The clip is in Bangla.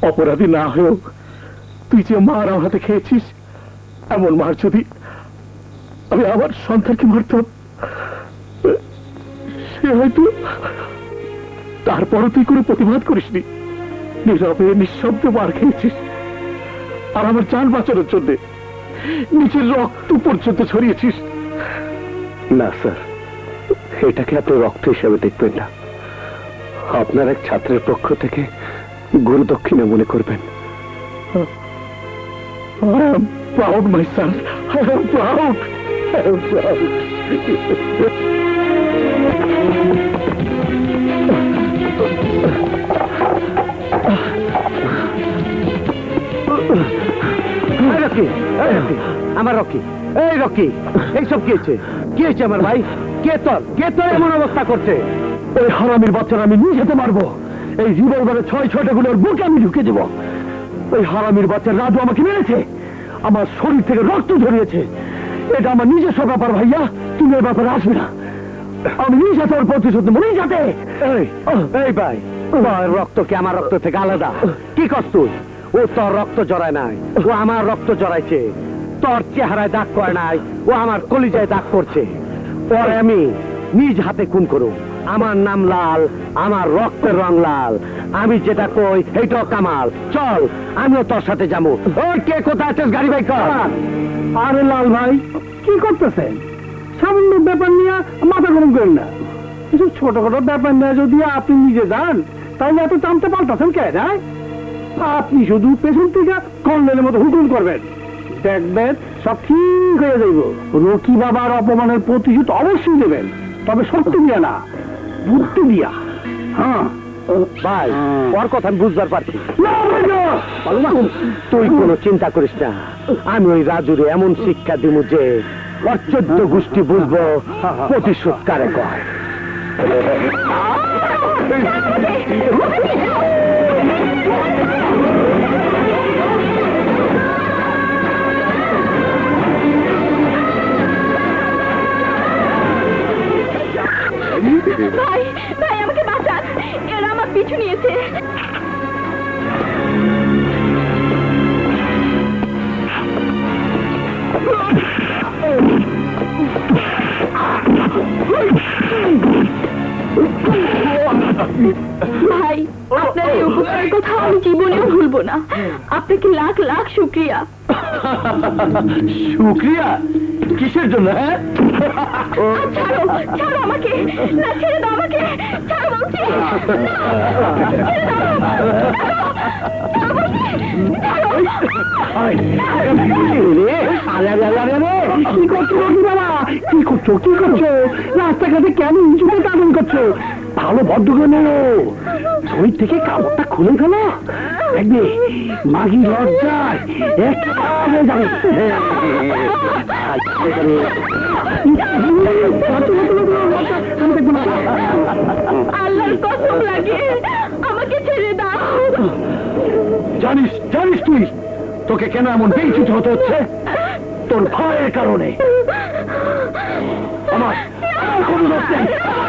অপরাধী না হয়েও তুই যে মার আমার হাতে খেয়েছিস, এমন মার যদি আমি আমার সন্তানকে মারতাম, সে হয়তো, তারপরও তুই কোনো প্রতিবাদ করিসনি, নীরবে নিঃশব্দে মার খেয়েছিস। আর আমার জান বাঁচানোর জন্য নিজের রক্ত পর্যন্ত ছড়িয়েছিস। না স্যার, এটাকে আপনি রক্ত হিসাবে দেখবেন না, আপনার এক ছাত্রের পক্ষ থেকে গুরু দক্ষিণা মনে করবেন। I am proud, my son. I am proud. I am proud. আমার রকি, এই রকি, এইসব কি হয়েছে? কি হয়েছে আমার ভাই? কে তোর এমন অবস্থা করছে? ওই হারামির বাচ্চারা আমি নিয়ে যেতে পারবো। এই রিভলভারের 6-6টা গুলোর বুকে আমি ঢুকে দেব। ওই হারামির বাচ্চা রাজু আমাকে মেরেছে, আমার শরীর থেকে রক্ত ঝরিয়েছে। এটা আমার নিজস্ব ব্যাপার ভাইয়া, তুমি এর ব্যাপারে আসবে না। আমি নিজে তোর প্রতিশোধ মনে যাতে। এই ভাই, তোর রক্ত কি আমার রক্ত থেকে আলাদা? কি কর তুই? ও তোর রক্ত জড়ায় নাই, ও আমার রক্ত জড়াইছে। তোর চেহারায় দাগ করে নাই, ও আমার কলিজায় দাগ করছে। পরে আমি নিজ হাতে খুন করো। আমার নাম লাল, আমার রক্তের রং লাল। আমি যেটা কই এইটাও কামাল। চল, আমিও তোর সাথে যাবো। ওই কে কোথায় আছিস? গাড়ি ভাই কর। আরে লাল ভাই, কি করতেছেন? সামান্য ব্যাপার নিয়ে মাথা গরম করেন না। কিছু ছোটখাটো ব্যাপার নিয়ে যদি আপনি নিজে যান, তাহলে এত টানতে পাল্টাছেন কেন? আপনি শুধু পেছন থেকে কর্নেলের মতো হুকুম করবেন, দেখবেন সব ঠিক হয়ে যাইব। রকি বাবার অপমানের প্রতিশোধ অবশ্যই দেবেন, তবে শক্তি দিয়া না, বুদ্ধি দিয়া। হ্যাঁ ভাই, ওর কথা আমি বুঝবার পারছি। তুই কোনো চিন্তা করিস না, আমি ওই রাজুরে এমন শিক্ষা দিব যে ওর 14 গোষ্ঠী বুঝবো প্রতিশোধ কারে কয়। ভাই ভাই আমাকে বাঁচান, এরা আমার পিছু নিয়েছে। ভাই, আপনার এই উপকারের কথা আমি জীবনেও ভুলবো না। আপনাকে লাখ লাখ শুকরিয়া। শুক্রিয়া কিসের জন্য? হ্যাঁ, ছাড়ো ছাড়ো আমাকে, না ছেড়ে দাও আমাকে, ছাড়ো বলছি। কি করছো বাবা? কি করছো? কি করছো? রাস্তাঘাটে কেন ইঞ্জুরে কামন করছো? ভালো ভদ্র করে নেও, শরীর থেকে কাপড়টা খুলে গেল, দেখবে মাগি লজ্জায় একেবারে যাবে। আল্লাহর কসম লাগে, আমাকে ছেড়ে দাও। জানিস জানিস তুই তোকে কেন এমন বেইজ্জত হতে হচ্ছে? তোর ভয়ের কারণে। আমার কোনো দোষ নেই।